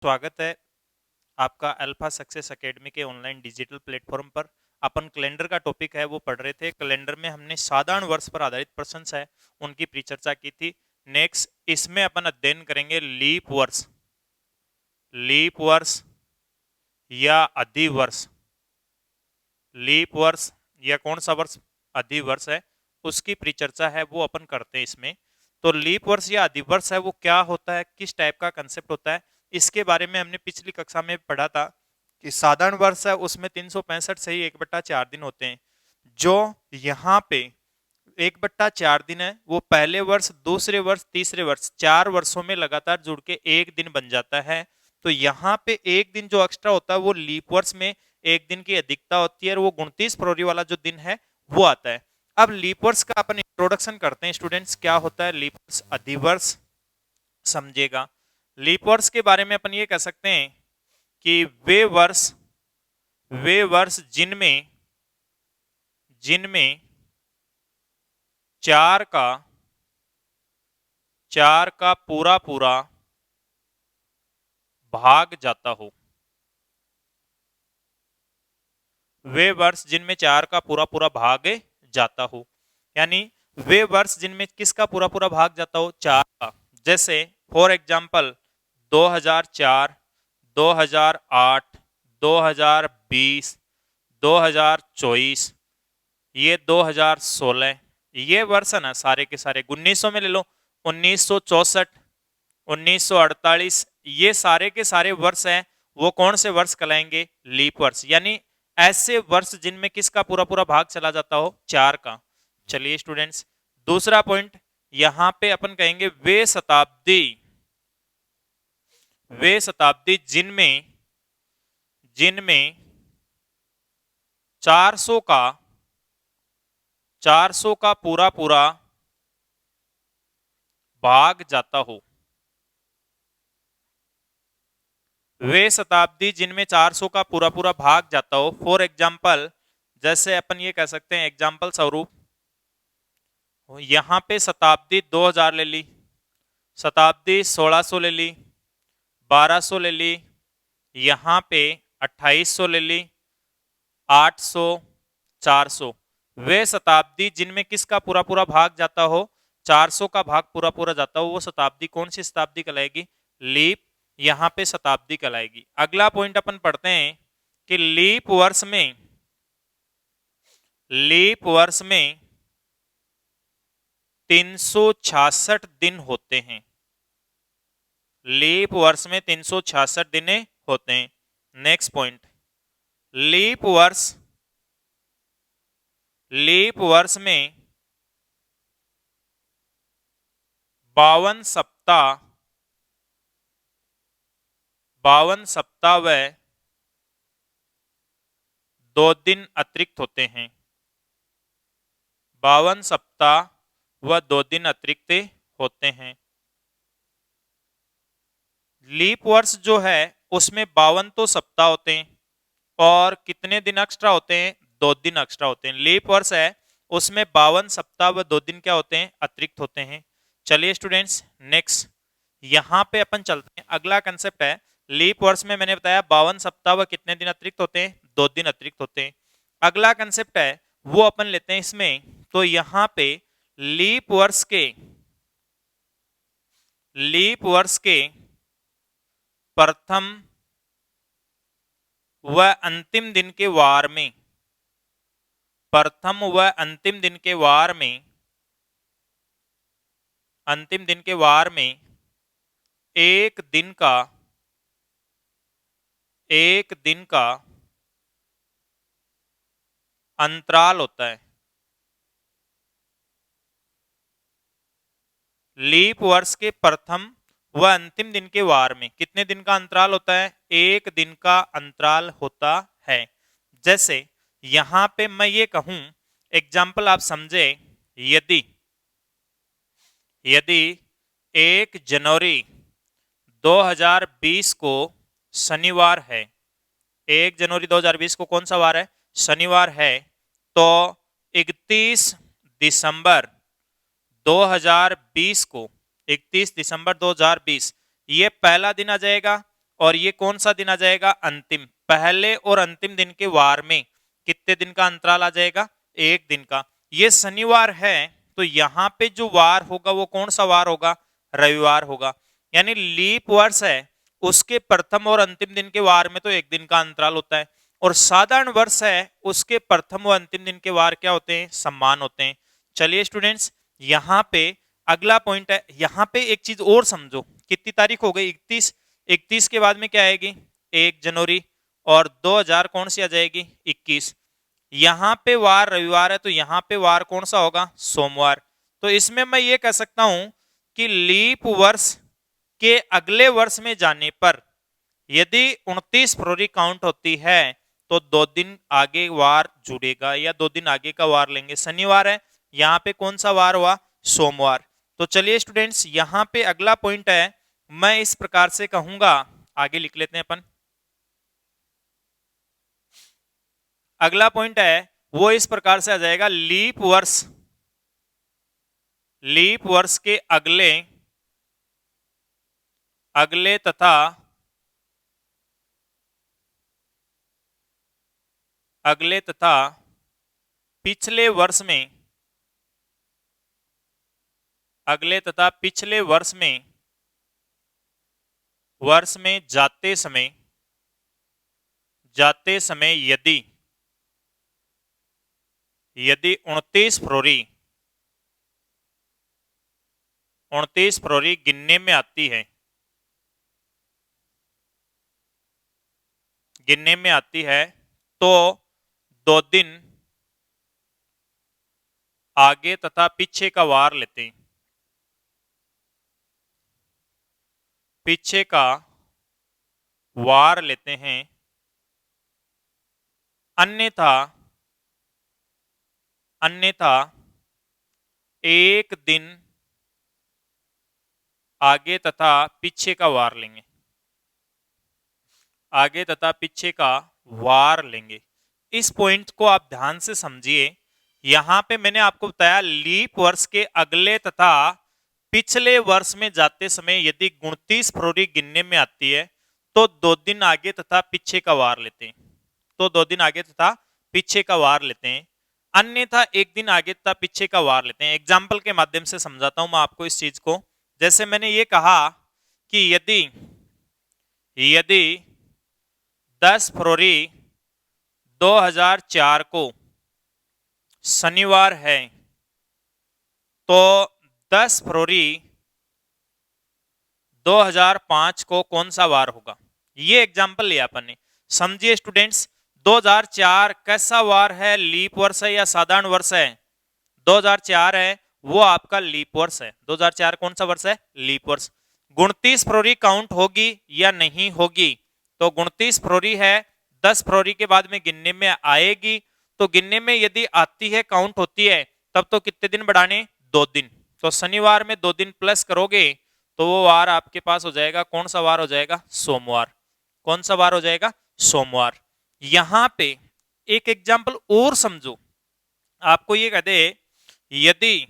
स्वागत है आपका अल्फा सक्सेस एकेडमी के ऑनलाइन डिजिटल प्लेटफॉर्म पर। अपन कैलेंडर का टॉपिक है वो पढ़ रहे थे। कैलेंडर में हमने साधारण वर्ष पर आधारित प्रश्न है उनकी परिचर्चा की थी। नेक्स्ट इसमें अपन अध्ययन करेंगे लीप वर्ष, लीप वर्ष या अधिवर्ष। लीप वर्ष या कौन सा वर्ष अधिवर्ष है उसकी परिचर्चा है वो अपन करते हैं इसमें। तो लीप वर्ष या अधिवर्ष है वो क्या होता है, किस टाइप का कंसेप्ट होता है, इसके बारे में हमने पिछली कक्षा में पढ़ा था कि साधारण वर्ष है उसमें 365 से ही 1/4 दिन होते हैं। जो यहाँ पे 1/4 दिन है वो पहले वर्ष, दूसरे वर्ष, तीसरे वर्ष 4 वर्षों में लगातार जुड़ के एक दिन बन जाता है। तो यहाँ पे एक दिन जो एक्स्ट्रा होता है वो लीप वर्ष में एक दिन की अधिकता होती है और वो 29 फरवरी वाला जो दिन है वो आता है। अब लीप वर्ष का अपन इंट्रोडक्शन करते हैं स्टूडेंट्स, क्या होता है लीप वर्ष, अधिवर्ष समझेगा। लीप वर्ष के बारे में अपन ये कह सकते हैं कि वे वर्ष जिनमें जिनमें चार का पूरा पूरा भाग जाता हो, वे वर्ष जिनमें 4 का पूरा पूरा भाग जाता हो, यानी वे वर्ष जिनमें किसका पूरा पूरा भाग जाता हो, 4 का। जैसे फॉर एग्जाम्पल 2004, 2008, 2020, 2024, ये 2016, ये वर्ष है ना सारे के सारे। 1900 में ले लो 1964, 1948, ये सारे के सारे वर्ष हैं वो कौन से वर्ष कहलाएंगे, लीप वर्ष। यानी ऐसे वर्ष जिनमें किसका पूरा पूरा भाग चला जाता हो, 4 का। चलिए स्टूडेंट्स, दूसरा पॉइंट यहां पे अपन कहेंगे वे शताब्दी जिनमें जिनमें 400 का पूरा पूरा भाग जाता हो, वे शताब्दी जिनमें 400 का पूरा पूरा भाग जाता हो। फॉर एग्जाम्पल जैसे अपन ये कह सकते हैं एग्जाम्पल स्वरूप, यहां पे शताब्दी 2000 ले ली, शताब्दी 1600 ले ली, 1200 ले ली, यहां पे 2800 ले ली, 800, 400। वे शताब्दी जिनमें किसका पूरा पूरा भाग जाता हो, 400 का भाग पूरा पूरा जाता हो, वो शताब्दी कौन सी शताब्दी कहलाएगी, लीप यहां पे शताब्दी कहलाएगी। अगला पॉइंट अपन पढ़ते हैं कि लीप वर्ष में 366 दिन होते हैं, लीप वर्ष में 366 दिन होते हैं। नेक्स्ट पॉइंट, लीप वर्ष में 52 सप्ताह व 2 दिन अतिरिक्त होते हैं, 52 सप्ताह व 2 दिन अतिरिक्त होते हैं। लीप वर्ष जो है उसमें 52 तो सप्ताह होते हैं और कितने दिन एक्स्ट्रा होते हैं, 2 दिन एक्स्ट्रा होते हैं। लीप वर्ष है उसमें 52 सप्ताह व 2 दिन क्या होते हैं, अतिरिक्त होते हैं। चलिए स्टूडेंट्स, नेक्स्ट यहां पे अपन चलते हैं। अगला कंसेप्ट है लीप वर्ष में मैंने बताया 52 सप्ताह व कितने दिन अतिरिक्त होते हैं, 2 दिन अतिरिक्त होते हैं। अगला कंसेप्ट है वो अपन लेते हैं इसमें। तो यहां पे लीप वर्ष के प्रथम व अंतिम दिन के वार में, प्रथम व अंतिम दिन के वार में, अंतिम दिन के वार में एक दिन का अंतराल होता है। लीप वर्ष के प्रथम व अंतिम दिन के वार में कितने दिन का अंतराल होता है, एक दिन का अंतराल होता है। जैसे यहां पे मैं ये कहूं, एग्जाम्पल आप समझे, यदि 1 जनवरी 2020 को शनिवार है, 1 जनवरी 2020 को कौन सा वार है, शनिवार है, तो 31 दिसंबर 2020 को, 31 दिसंबर 2020 ये पहला दिन आ जाएगा और ये कौन सा दिन आ जाएगा, अंतिम। पहले और अंतिम दिन के वार में कितने दिन का अंतराल आ जाएगा, एक दिन का। ये शनिवार है तो यहाँ पे जो वार होगा वो कौन सा वार होगा, रविवार होगा। यानी लीप वर्ष है उसके प्रथम और अंतिम दिन के वार में तो एक दिन का अंतराल होता है, और साधारण वर्ष है उसके प्रथम और अंतिम दिन के वार क्या होते हैं, समान होते हैं। चलिए स्टूडेंट्स, यहाँ पे अगला पॉइंट है, यहाँ पे एक चीज और समझो। कितनी तारीख हो गई, 31। 31 के बाद में क्या आएगी, 1 जनवरी, और 2000 कौन सी आ जाएगी, 21। यहाँ पे वार रविवार है तो यहाँ पे वार कौन सा होगा, सोमवार। तो इसमें मैं ये कह सकता हूं कि लीप वर्ष के अगले वर्ष में जाने पर यदि 29 फरवरी काउंट होती है तो 2 दिन आगे वार जुड़ेगा, या 2 दिन आगे का वार लेंगे। शनिवार है, यहाँ पे कौन सा वार हुआ, सोमवार। तो चलिए स्टूडेंट्स, यहाँ पे अगला पॉइंट है, मैं इस प्रकार से कहूंगा, आगे लिख लेते हैं अपन। अगला पॉइंट है वो इस प्रकार से आ जाएगा, लीप वर्ष के अगले अगले तथा पिछले वर्ष में, अगले तथा पिछले वर्ष में जाते समय यदि 29 फरवरी गिनने में आती है तो 2 दिन आगे तथा पीछे का वार लेते हैं, पीछे का वार लेते हैं। अन्यथा एक दिन आगे तथा पीछे का वार लेंगे, आगे तथा पीछे का वार लेंगे। इस पॉइंट को आप ध्यान से समझिए। यहां पे मैंने आपको बताया लीप वर्ष के अगले तथा पिछले वर्ष में जाते समय यदि 29 फरवरी गिनने में आती है तो 2 दिन आगे तथा पीछे का वार लेते हैं, तो 2 दिन आगे तथा पीछे का वार लेते हैं। अन्यथा एक दिन आगे तथा पीछे का वार लेते हैं। एग्जाम्पल के माध्यम से समझाता हूं मैं आपको इस चीज को। जैसे मैंने ये कहा कि यदि 10 फरवरी 2004 को शनिवार है तो 10 फरवरी 2005 को कौन सा वार होगा, ये एग्जाम्पल लिया अपन ने। समझिए स्टूडेंट्स, 2004 कैसा वार है, लीप वर्ष है या साधारण वर्ष है, 2004 है वो आपका लीप वर्ष है। 2004 कौन सा वर्ष है, लीप वर्ष। 29 फरवरी काउंट होगी या नहीं होगी, तो 29 फरवरी है, 10 फरवरी के बाद में गिनने में आएगी, तो गिनने में यदि आती है, काउंट होती है, तब तो कितने दिन बढ़ाने, 2 दिन। तो शनिवार में 2 दिन प्लस करोगे तो वो वार आपके पास हो जाएगा, कौन सा वार हो जाएगा, सोमवार। कौन सा वार हो जाएगा, सोमवार। यहां पे एक एग्जाम्पल और समझो, आपको ये कहते यदि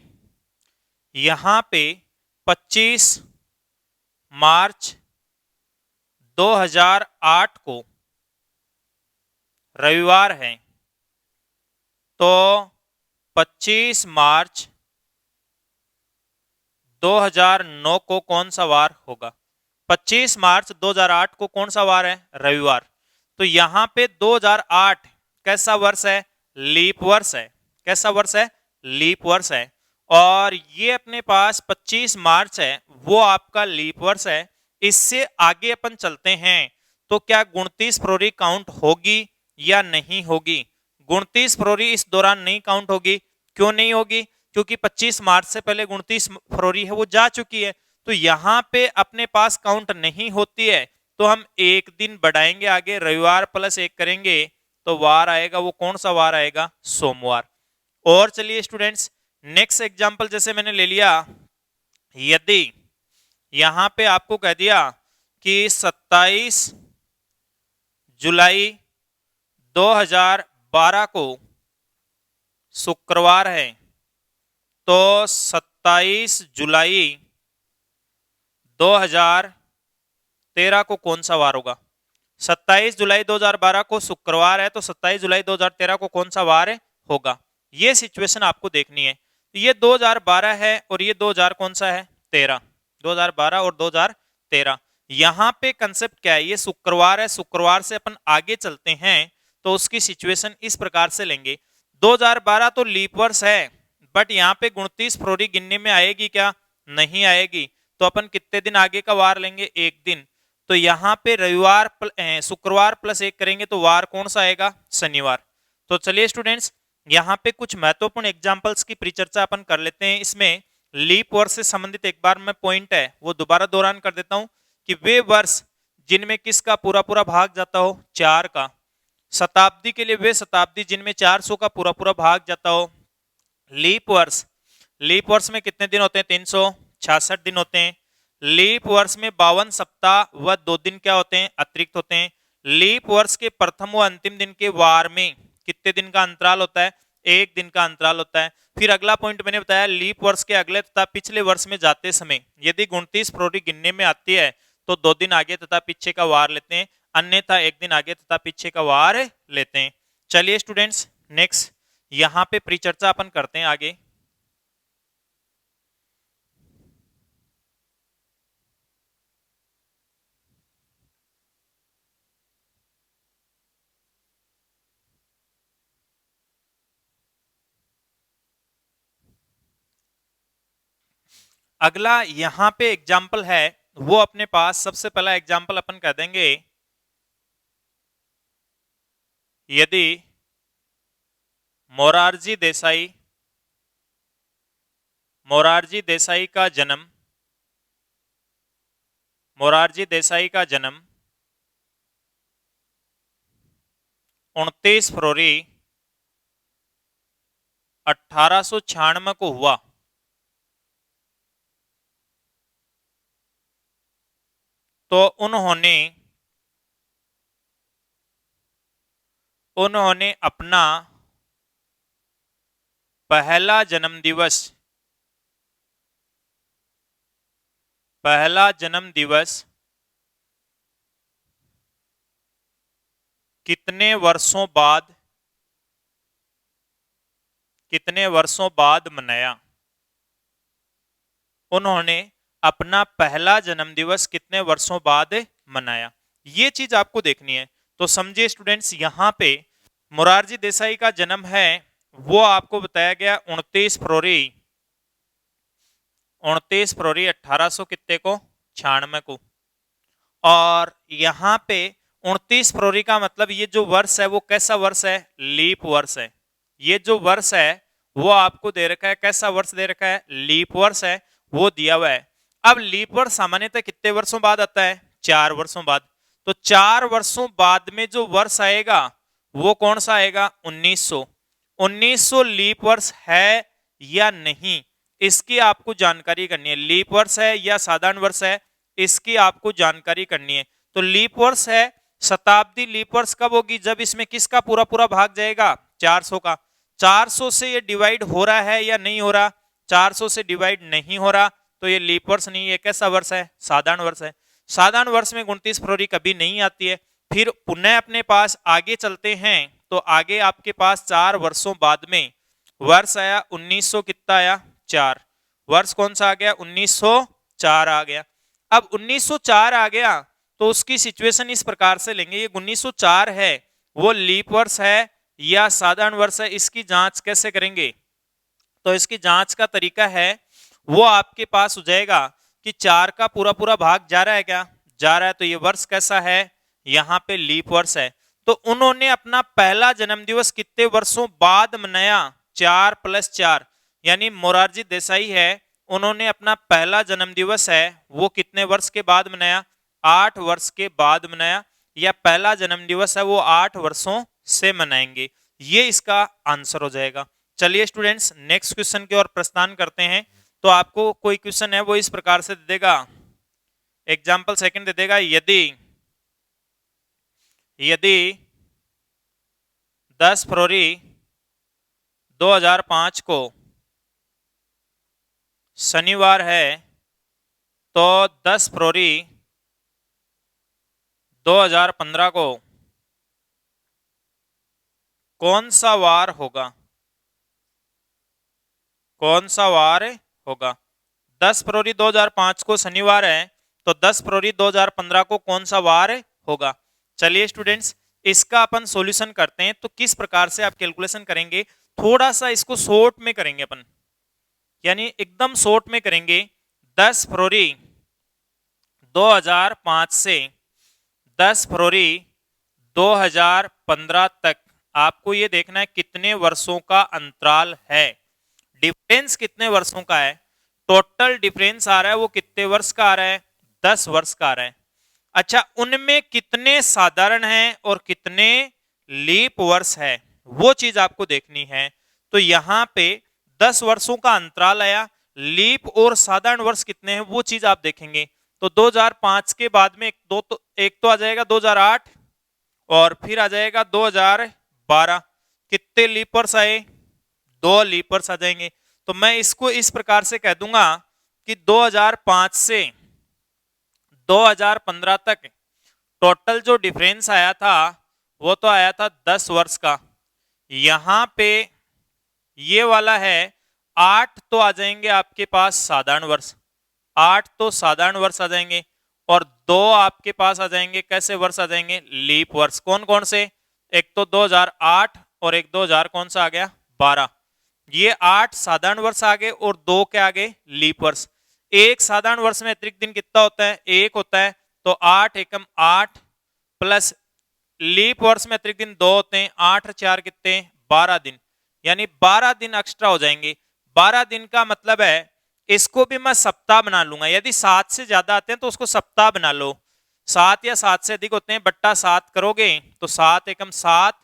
यहां पे 25 मार्च 2008 को रविवार है तो 25 मार्च 2009 को कौन सा वार होगा, 25 मार्च 2008 को कौन सा वार है, रविवार। तो यहां पे 2008 कैसा वर्ष है, लीप वर्ष है। कैसा वर्ष है, लीप वर्ष है। और ये अपने पास 25 मार्च है वो आपका लीप वर्ष है। इससे आगे अपन चलते हैं तो क्या 29 फरवरी काउंट होगी या नहीं होगी, 29 फरवरी इस दौरान नहीं काउंट होगी। क्यों नहीं होगी, क्योंकि 25 मार्च से पहले 29 फरवरी है वो जा चुकी है, तो यहां पे अपने पास काउंट नहीं होती है। तो हम एक दिन बढ़ाएंगे आगे, रविवार प्लस 1 करेंगे तो वार आएगा, वो कौन सा वार आएगा, सोमवार। और चलिए स्टूडेंट्स, नेक्स्ट एग्जांपल जैसे मैंने ले लिया, यदि यहां पे आपको कह दिया कि 27 जुलाई 2012 को शुक्रवार है तो 27 जुलाई 2013 2013 को कौन सा वार होगा? 27 जुलाई 2012 को शुक्रवार है, तो 27 जुलाई 2013 को कौन सा वार होगा? ये सिचुएशन आपको देखनी है। ये 2012 है और ये 2000 कौन सा है? 13। 2012 और 2013। यहां पे कंसेप्ट क्या है? ये शुक्रवार है, शुक्रवार से अपन आगे चलते हैं तो उसकी सिचुएशन इस प्रकार से लेंगे। 2012 तो लीप वर्ष है, बट यहाँ पे 29 फरवरी गिनने में आएगी क्या? नहीं आएगी। तो अपन कितने दिन आगे का वार लेंगे? एक दिन। तो यहाँ पे रविवार शुक्रवार प्लस 1 करेंगे तो वार कौन सा आएगा? शनिवार। तो चलिए स्टूडेंट्स, यहाँ पे कुछ महत्वपूर्ण एग्जांपल्स की परिचर्चा अपन कर लेते हैं। इसमें लीप वर्ष से संबंधित एक बार मैं पॉइंट है वो दोबारा दोहरान कर देता हूं कि वे वर्ष जिनमें किसका पूरा पूरा भाग जाता हो? 4 का। शताब्दी के लिए वे शताब्दी जिनमें 400 का पूरा पूरा भाग जाता हो। लीप वर्ष, लीप वर्ष में कितने दिन होते हैं? 366 दिन होते हैं। लीप वर्ष में 52 सप्ताह व 2 दिन क्या होते हैं? अतिरिक्त होते हैं। लीप वर्ष के प्रथम व अंतिम दिन के वार में कितने दिन का अंतराल होता है? 1 दिन का अंतराल होता है। फिर अगला पॉइंट मैंने बताया, लीप वर्ष के अगले तथा पिछले वर्ष में जाते समय यदि 29 फरवरी गिनने में आती है तो 2 दिन आगे तथा पीछे का वार लेते हैं, अन्यथा 1 दिन आगे तथा पीछे का वार लेते हैं। चलिए स्टूडेंट्स, नेक्स्ट यहाँ पे परिचर्चा अपन करते हैं आगे। अगला यहाँ पे एग्जाम्पल है वो अपने पास, सबसे पहला एग्जाम्पल अपन कह देंगे, यदि मोरारजी देसाई, मोरारजी देसाई का जन्म, मोरारजी देसाई का जन्म 29 फरवरी 1896 को हुआ, तो उन्होंने अपना पहला जन्मदिवस कितने वर्षों बाद मनाया? उन्होंने अपना पहला जन्मदिवस कितने वर्षों बाद मनाया? ये चीज आपको देखनी है। तो समझिए स्टूडेंट्स, यहाँ पे मोरारजी देसाई का जन्म है वो आपको बताया गया 29 फरवरी 1800 कितने को? 96 को। और यहाँ पे 29 फरवरी का मतलब ये जो वर्ष है वो कैसा वर्ष है? लीप वर्ष है। ये जो वर्ष है वो आपको दे रखा है, कैसा वर्ष दे रखा है? लीप वर्ष है, वो दिया हुआ है। अब लीप वर्ष सामान्यतः कितने वर्षों बाद आता है? 4 वर्षों बाद। तो 4 वर्षों बाद में जो वर्ष आएगा वो कौन सा आएगा? 1900। 1900 लीप वर्ष है या नहीं, इसकी आपको जानकारी करनी है। लीप वर्ष है या साधारण वर्ष है, इसकी आपको जानकारी करनी है। तो लीप वर्ष है, शताब्दी लीप वर्ष कब होगी? जब इसमें किसका पूरा पूरा भाग जाएगा? 400 का। 400 से ये डिवाइड हो रहा है या नहीं हो रहा? 400 से डिवाइड नहीं हो रहा, तो ये लीप वर्ष नहीं है। कैसा वर्ष है? साधारण वर्ष है। साधारण वर्ष में 29 फरवरी कभी नहीं आती है। फिर पुनः अपने पास आगे चलते हैं तो आगे आपके पास 4 वर्षों बाद में वर्ष आया 1900 कितना आया? 4। वर्ष कौन सा आ गया? 1904 आ गया। अब 1904 आ गया तो उसकी सिचुएशन इस प्रकार से लेंगे, ये 1904 है वो लीप वर्ष है या साधारण वर्ष है, इसकी जांच कैसे करेंगे? तो इसकी जांच का तरीका है वो आपके पास हो जाएगा कि 4 का पूरा पूरा भाग जा रहा है क्या? जा रहा है। तो ये वर्ष कैसा है? यहाँ पे लीप वर्ष है। तो उन्होंने अपना पहला जन्मदिवस कितने वर्षों बाद मनाया? 4 + 4, यानी मोरारजी देसाई है, उन्होंने अपना पहला जन्मदिवस है वो कितने वर्ष के बाद मनाया? 8 वर्ष के बाद मनाया, या पहला जन्मदिवस है वो 8 वर्षों से मनाएंगे। ये इसका आंसर हो जाएगा। चलिए स्टूडेंट्स, नेक्स्ट क्वेश्चन की ओर प्रस्थान करते हैं। तो आपको कोई क्वेश्चन है वो इस प्रकार से दे देगा, एग्जाम्पल सेकंड दे देगा, यदि 10 फरवरी 2005 को शनिवार है तो 10 फरवरी 2015 को कौन सा वार होगा? कौन सा वार होगा? 10 फरवरी 2005 को शनिवार है, तो 10 फरवरी 2015 को कौन सा वार होगा? चलिए स्टूडेंट्स, इसका अपन सॉल्यूशन करते हैं। तो किस प्रकार से आप कैलकुलेशन करेंगे, थोड़ा सा इसको शॉर्ट में करेंगे अपन, यानी एकदम शॉर्ट में करेंगे। 10 फरवरी 2005 से 10 फरवरी 2015 तक आपको ये देखना है कितने वर्षों का अंतराल है, डिफरेंस कितने वर्षों का है। टोटल डिफरेंस आ रहा है वो कितने वर्ष का आ रहा है? 10 वर्ष का आ रहा है। अच्छा, उनमें कितने साधारण हैं और कितने लीप वर्ष है, वो चीज आपको देखनी है। तो यहां पे 10 वर्षों का अंतराल आया, लीप और साधारण वर्ष कितने हैं वो चीज आप देखेंगे। तो 2005 के बाद में एक तो आ जाएगा 2008 और फिर आ जाएगा 2012। कितने लीप वर्ष आए? 2 लीप वर्ष आ जाएंगे। तो मैं इसको इस प्रकार से कह दूंगा कि 2005 से 2015 तक टोटल जो डिफरेंस आया था वो तो आया था 10 वर्ष का। यहां पे ये वाला है 8, तो आ जाएंगे आपके पास साधारण वर्ष, 8 तो साधारण वर्ष आ जाएंगे, और 2 आपके पास आ जाएंगे कैसे वर्ष आ जाएंगे? लीप वर्ष। कौन कौन से? एक तो 2008 और एक 2000 कौन सा आ गया? 12। ये 8 साधारण वर्ष आ गए और 2 के आगे लीप वर्ष। एक साधारण वर्ष में अतिरिक्त दिन कितना होता है? 1 होता है, तो 8 एकम 8 प्लस लीप वर्ष में अतिरिक्त दिन 2 होते हैं, 8 और 4 कितने? 12 दिन, यानी 12 दिन एक्स्ट्रा हो जाएंगे। 12 दिन का मतलब है इसको भी मैं सप्ताह बना लूंगा, यदि 7 से ज्यादा आते हैं तो उसको सप्ताह बना लो, 7 या 7 से अधिक होते हैं बट्टा 7 करोगे तो 7 एकम 7,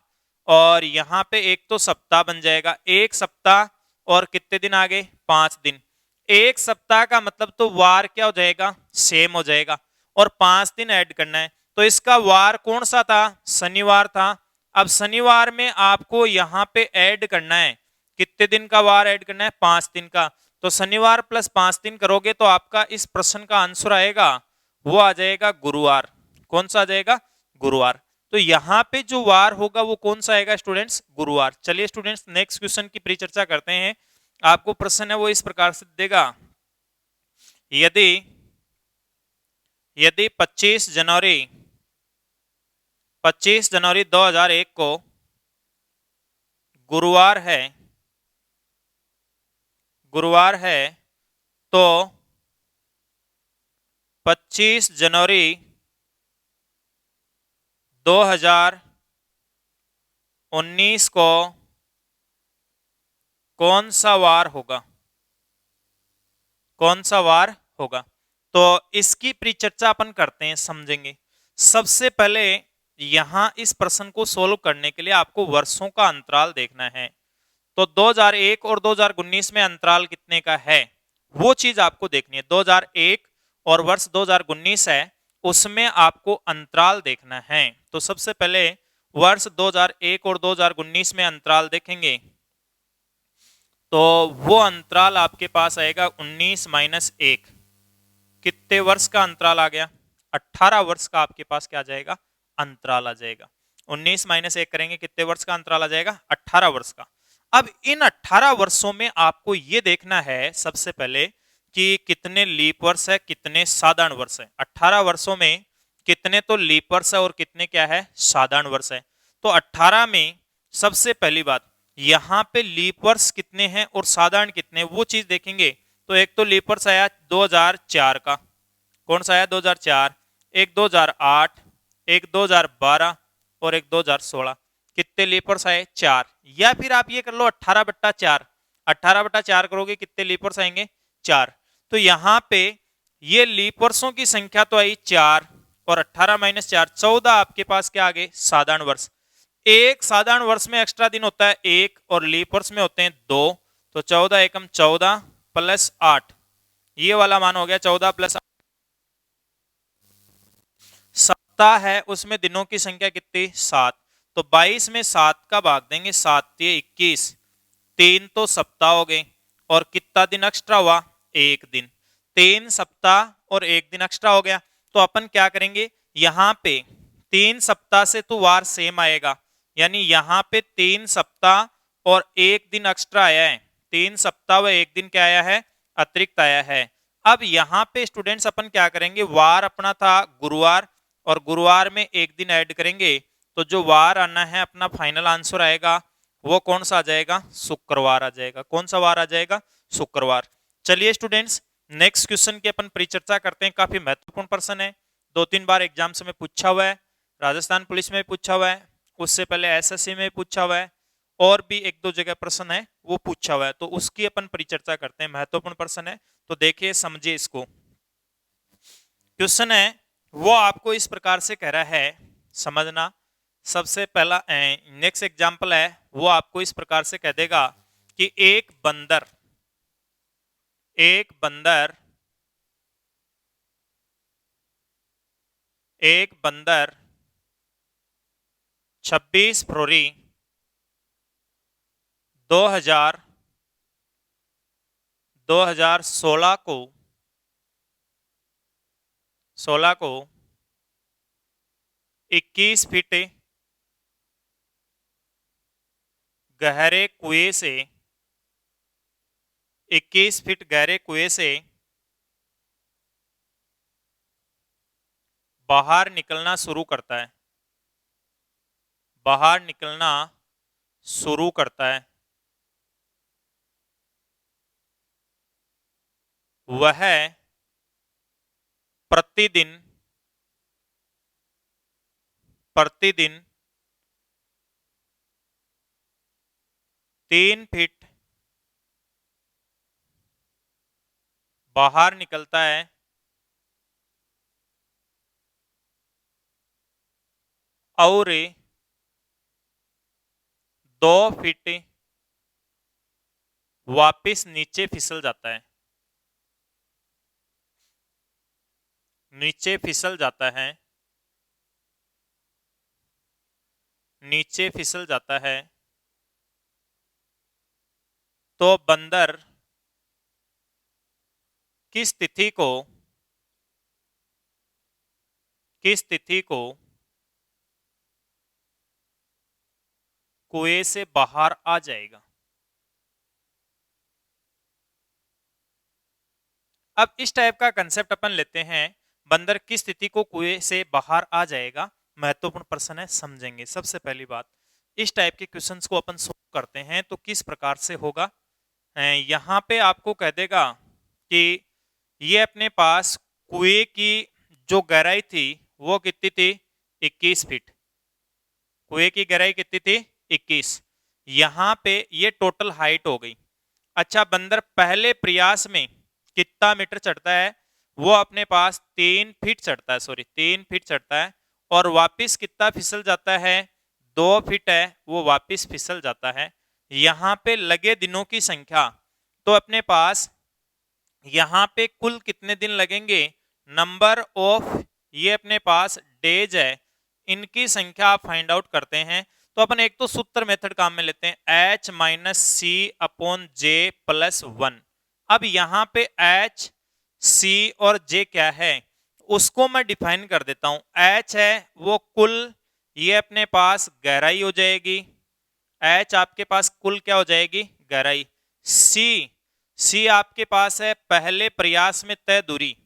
और यहाँ पे एक तो सप्ताह बन जाएगा। एक सप्ताह और कितने दिन आ गए? 5 दिन। एक सप्ताह का मतलब तो वार क्या हो जाएगा? सेम हो जाएगा, और 5 दिन ऐड करना है। तो इसका वार कौन सा था? शनिवार था। अब शनिवार में आपको यहाँ पे ऐड करना है, कितने दिन का वार ऐड करना है? 5 दिन का। तो शनिवार प्लस 5 दिन करोगे तो आपका इस प्रश्न का आंसर आएगा, वो आ जाएगा गुरुवार। कौन सा आ जाएगा? गुरुवार। तो यहाँ पे जो वार होगा वो कौन सा आएगा स्टूडेंट्स? गुरुवार। चलिए स्टूडेंट्स, नेक्स्ट क्वेश्चन की परिचर्चा करते हैं। आपको प्रश्न है वो इस प्रकार से देगा, यदि यदि 25 जनवरी 2001 को गुरुवार है तो 25 जनवरी 2019 को कौन सा वार होगा? कौन सा वार होगा? तो इसकी परिचर्चा अपन करते हैं, समझेंगे। सबसे पहले यहां इस प्रश्न को सोल्व करने के लिए आपको वर्षों का अंतराल देखना है। तो 2001 और 2019 में अंतराल कितने का है वो चीज आपको देखनी है। 2001 और वर्ष 2019 है, उसमें आपको अंतराल देखना है। तो सबसे पहले वर्ष 2001 और 2019 में अंतराल देखेंगे, तो वो अंतराल आपके पास आएगा 19 माइनस 1। कितने वर्ष का अंतराल आ गया? 18 वर्ष का आपके पास क्या आ जाएगा? अंतराल आ जाएगा। 19 माइनस 1 करेंगे, कितने वर्ष का अंतराल आ जाएगा? 18 वर्ष का। अब इन 18 वर्षों में आपको ये देखना है सबसे पहले कि कितने लीप वर्ष है, कितने साधारण वर्ष है। 18 वर्षों में कितने तो लीप वर्ष है और कितने क्या है? साधारण वर्ष है। तो 18 में सबसे पहली बात, यहाँ पे लीप वर्ष कितने हैं और साधारण कितने, वो चीज देखेंगे। तो एक तो लीप वर्ष आया 2004 का, कौन सा आया? 2004। एक 2008, एक 2012 और एक 2016। कितने लीप वर्ष आए? 4। या फिर आप ये कर लो 18/4, 18/4 करोगे कितने लीप वर्ष आएंगे? 4। तो यहाँ पे ये लीप वर्षों की संख्या तो आई 4, और 18 माइनस 4 14 आपके पास क्या आ गए? साधारण वर्ष। एक साधारण वर्ष में एक्स्ट्रा दिन होता है 1 और लीप वर्ष में होते हैं 2, तो 14 एकम 14 प्लस 8, ये वाला मान हो गया 14 प्लस 8। सप्ताह है, उसमें दिनों की संख्या कितनी? 7। तो 22 में 7 का भाग देंगे, 7 × 21, 3 तो सप्ताह हो गए, और कितना दिन एक्स्ट्रा हुआ? 1 दिन। 3 सप्ताह और 1 दिन एक्स्ट्रा हो गया। तो अपन क्या करेंगे, यहाँ पे 3 सप्ताह से तो वार सेम आएगा, यानी यहाँ पे 3 सप्ताह और 1 दिन एक्स्ट्रा आया है, 3 सप्ताह व 1 दिन क्या आया है, अतिरिक्त आया है। अब यहाँ पे स्टूडेंट्स अपन क्या करेंगे, वार अपना था गुरुवार और गुरुवार में 1 दिन ऐड करेंगे, तो जो वार आना है अपना फाइनल आंसर आएगा वो कौन सा आ जाएगा, शुक्रवार आ जाएगा। कौन सा वार आ जाएगा, शुक्रवार। चलिए स्टूडेंट्स नेक्स्ट क्वेश्चन की अपन परिचर्चा करते हैं। काफी महत्वपूर्ण प्रश्न है, 2-3 बार एग्जाम्स में पूछा हुआ है, राजस्थान पुलिस में पूछा हुआ है, उससे पहले एसएससी में पूछा हुआ है, और भी 1-2 जगह प्रश्न है वो पूछा हुआ है, तो उसकी अपन परिचर्चा करते हैं। महत्वपूर्ण प्रश्न है तो देखिए समझिए इसको। क्वेश्चन है वो आपको इस प्रकार से कह रहा है, समझना। सबसे पहला नेक्स्ट एग्जाम्पल है वो आपको इस प्रकार से कह देगा कि एक बंदर 26 फरवरी 2016 को 21 फीट गहरे कुएं से 21 फीट गहरे कुएं से बाहर निकलना शुरू करता है, बाहर निकलना शुरू करता है। वह प्रतिदिन 3 फीट बाहर निकलता है और 2 फीट वापस नीचे फिसल जाता है, नीचे फिसल जाता है, नीचे फिसल जाता है। तो बंदर किस तिथि को कुएं से बाहर आ जाएगा। अब इस टाइप का कंसेप्ट अपन लेते हैं, बंदर किस स्थिति को कुएं से बाहर आ जाएगा। महत्वपूर्ण प्रश्न है, समझेंगे। सबसे पहली बात, इस टाइप के क्वेश्चंस को अपन सॉल्व करते हैं तो किस प्रकार से होगा। यहाँ पे आपको कह देगा कि ये अपने पास कुएं की जो गहराई थी वो कितनी थी, 21 फीट। कुएं की गहराई कितनी थी, 21। यहाँ पे ये टोटल हाइट हो गई। अच्छा, बंदर पहले प्रयास में कितना मीटर चढ़ता है, वो अपने पास 3 फीट चढ़ता है, 3 फीट चढ़ता है, और वापिस कितना फिसल जाता है, 2 फीट है, वो वापिस फिसल जाता है। यहाँ पे लगे दिनों की संख्या, तो अपने पास यहाँ पे कुल कितने दिन लगेंगे, नंबर ऑफ ये अपने पास डेज है, इनकी संख्या आप फाइंड आउट करते हैं। तो अपन एक तो सूत्र मेथड काम में लेते हैं, h माइनस सी अपॉन जे प्लस 1। अब यहाँ पे h, c और j क्या है उसको मैं डिफाइन कर देता हूं। h है वो कुल, ये अपने पास गहराई हो जाएगी, h आपके पास कुल क्या हो जाएगी, गहराई। c आपके पास है पहले प्रयास में तय दूरी,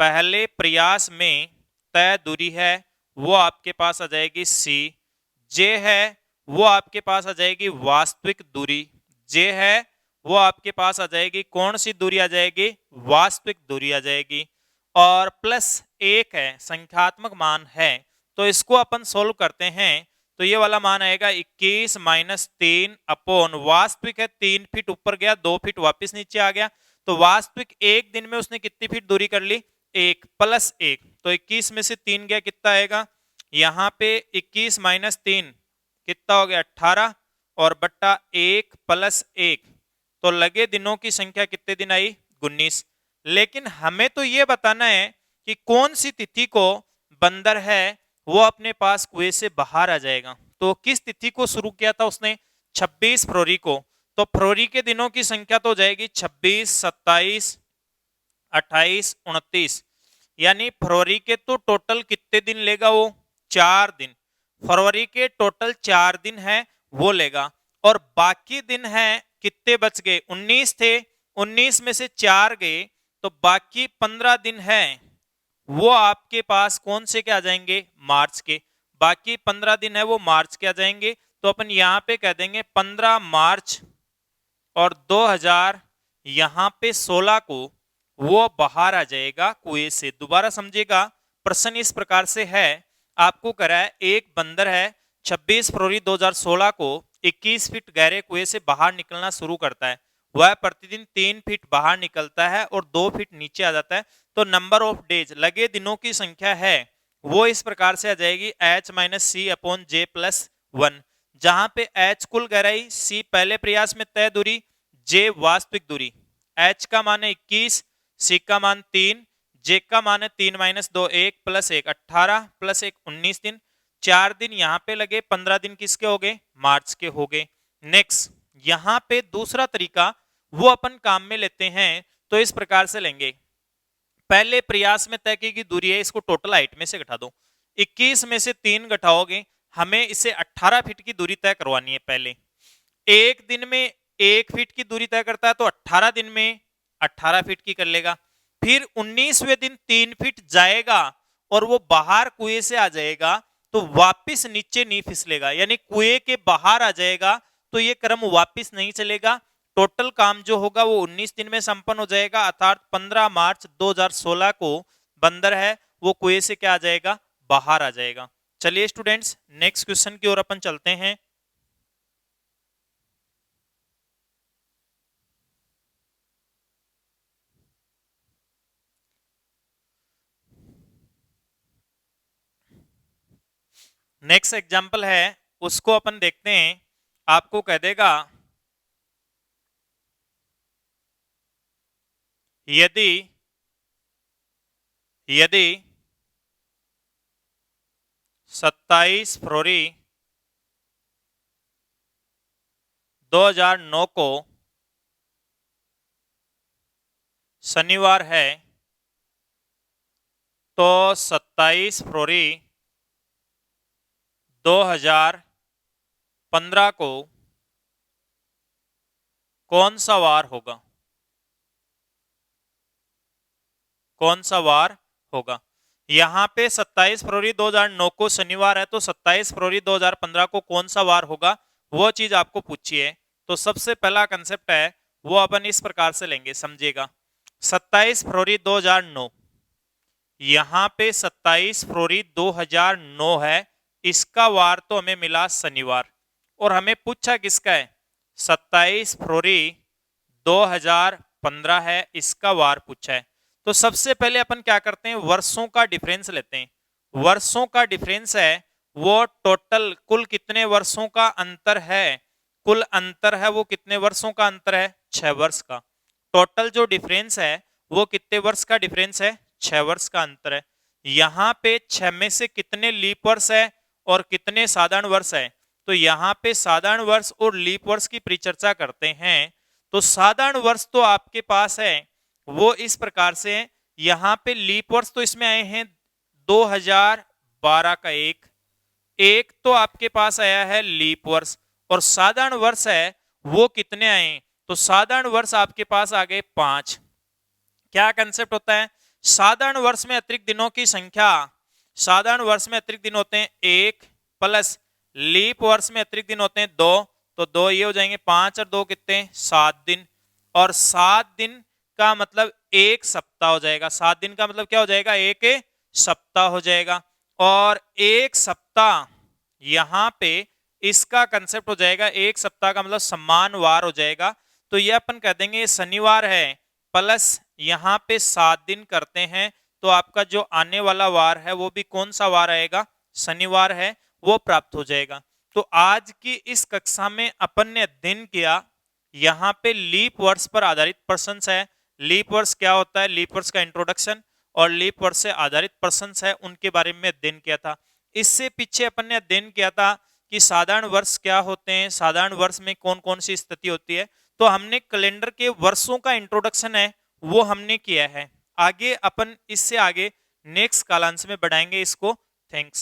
पहले प्रयास में तय दूरी है, वो आपके पास आ जाएगी c। j है वो आपके पास आ जाएगी वास्तविक दूरी, j है वो आपके पास आ जाएगी कौन सी दूरी आ जाएगी, वास्तविक दूरी आ जाएगी। और प्लस 1 है, संख्यात्मक मान है, तो इसको अपन सोल्व करते हैं तो ये वाला मान आएगा 21 माइनस 3 अपॉन वास्तविक है 3 फीट ऊपर गया, 2 फीट वापस नीचे आ गया, तो वास्तविक 1 दिन में उसने कितनी फीट दूरी कर ली, 1 प्लस 1, तो 21 में से 3 गया, कितना आएगा यहाँ पे 21 माइनस 3 कितना हो गया 18, और बट्टा 1 प्लस 1, तो लगे दिनों की संख्या कितने दिन आई, 19। लेकिन हमें तो ये बताना है कि कौन सी तिथि को बंदर है वो अपने पास कुएं से बाहर आ जाएगा। तो किस तिथि को शुरू किया था उसने, 26 फरवरी को, तो फरवरी के दिनों की संख्या तो हो जाएगी 26, 27, 28, 29, यानी फरवरी के तो टोटल कितने दिन लेगा वो, 4 दिन, फरवरी के टोटल 4 दिन है वो लेगा, और बाकी दिन है कितने बच गए, 19 थे, 19 में से 4 गए, तो बाकी 15 दिन है वो आपके पास कौन से के आ जाएंगे, मार्च के। बाकी 15 दिन है वो मार्च के आ जाएंगे, तो अपन यहां पे कह देंगे 15 मार्च और 2000 यहां पे 16 को वो बाहर आ जाएगा कुएं से। दोबारा समझिएगा, प्रश्न इस प्रकार से है, आपको करा है एक बंदर है 26 फरवरी 2016 को 21 फीट गहरे कुएं से बाहर निकलना शुरू करता है, वह प्रतिदिन 3 फीट बाहर निकलता है और 2 फीट नीचे आ जाता है, तो नंबर ऑफ डेज लगे दिनों की संख्या है वो इस प्रकार से आ जाएगी h माइनस सी अपॉन जे प्लस 1, जहां पे h कुल गहराई, c पहले प्रयास में तय दूरी, j वास्तविक दूरी। h का मान है 21, c का मान 3, j का मान है 3 माइनस 2 1 प्लस 1 18 प्लस 1 19 दिन। 4 दिन यहाँ पे लगे, 15 दिन किसके हो गए, मार्च के हो गए। नेक्स्ट यहाँ पे दूसरा तरीका वो अपन काम में लेते हैं, तो इस प्रकार से लेंगे, पहले प्रयास में तय की गई दूरी है, इसको टोटल हाइट में से घटा दो, 21 में से 3 घटाओगे, हमें इसे 18 फीट की दूरी तय करवानी है। पहले एक दिन में 1 फीट की दूरी तय करता है, तो 18 दिन में 18 फीट की कर लेगा। फिर 19वें दिन 3 फीट जाएगा और वो बाहर कुएं से आ जाएगा, तो वापिस नीचे नहीं फिसलेगा, यानी कुएं के बाहर आ जाएगा, तो ये क्रम वापिस नहीं चलेगा। टोटल काम जो होगा वो 19 दिन में संपन्न हो जाएगा, अर्थात 15 मार्च 2016 को बंदर है वो कुएं से क्या आ जाएगा, बाहर आ जाएगा। चलिए स्टूडेंट्स, नेक्स्ट क्वेश्चन की ओर अपन चलते हैं। नेक्स्ट एग्जाम्पल है, उसको अपन देखते हैं। आपको कह देगा यदि 27 फरवरी 2009 को शनिवार है, तो 27 फरवरी 2015 को कौन सा वार होगा, कौन सा वार होगा। यहां पे 27 फरवरी 2009 को शनिवार है, तो 27 फरवरी 2015 को कौन सा वार होगा, वो चीज आपको पूछी है। तो सबसे पहला कंसेप्ट है वो अपन इस प्रकार से लेंगे, समझिएगा। 27 फरवरी 2009, यहां पे 27 फरवरी 2009 है, इसका वार तो हमें मिला शनिवार, और हमें पूछा किसका है, 27 फरवरी 2015 है, इसका वार पूछा है। तो सबसे पहले अपन क्या करते हैं, वर्षों का डिफरेंस लेते हैं। वर्षों का डिफरेंस है वो टोटल कुल कितने वर्षों का अंतर है, कुल अंतर है वो कितने वर्षों का अंतर है, 6 वर्ष का। टोटल जो डिफरेंस है वो कितने वर्ष का डिफरेंस है, 6 वर्ष का अंतर है। यहाँ पे 6 में से कितने लीप वर्ष है और कितने साधारण वर्ष है, तो यहाँ पे साधारण वर्ष और लीप वर्ष की परिचर्चा करते हैं। तो साधारण वर्ष तो आपके पास है वो इस प्रकार से है, यहाँ पे लीप वर्ष तो इसमें आए हैं 2012 का एक तो आपके पास आया है लीप वर्ष, और साधारण वर्ष है वो कितने आए, तो साधारण वर्ष आपके पास आ गए 5। क्या कंसेप्ट होता है, साधारण वर्ष में अतिरिक्त दिनों की संख्या, साधारण वर्ष में अतिरिक्त दिन होते हैं 1 प्लस लीप वर्ष में अतिरिक्त दिन होते हैं 2, तो 2 ये हो जाएंगे 5 और 2 कितने 7 दिन, और 7 दिन का मतलब 1 सप्ताह हो जाएगा। 7 दिन का मतलब क्या हो जाएगा, 1 सप्ताह हो जाएगा, और 1 सप्ताह यहां पे इसका कंसेप्ट हो जाएगा, 1 सप्ताह का मतलब समान वार हो जाएगा। तो ये अपन कह देंगे शनिवार है प्लस यहाँ पे 7 दिन करते हैं, तो आपका जो आने वाला वार है वो भी कौन सा वार आएगा, शनिवार है, वो प्राप्त हो जाएगा। तो आज की इस कक्षा में अपन ने अध्ययन किया, यहाँ पे लीप वर्ष पर आधारित प्रश्न है। लीप वर्ष क्या होता है, लीप वर्ष का इंट्रोडक्शन और लीप वर्ष से आधारित प्रश्न है उनके बारे में अध्ययन किया था। इससे पीछे अपन ने अध्ययन किया था कि साधारण वर्ष क्या होते हैं, साधारण वर्ष में कौन कौन सी स्थिति होती है। तो हमने कैलेंडर के वर्षों का इंट्रोडक्शन है वो हमने किया है। आगे अपन इससे आगे नेक्स्ट कालांश में बढ़ाएंगे इसको। थैंक्स।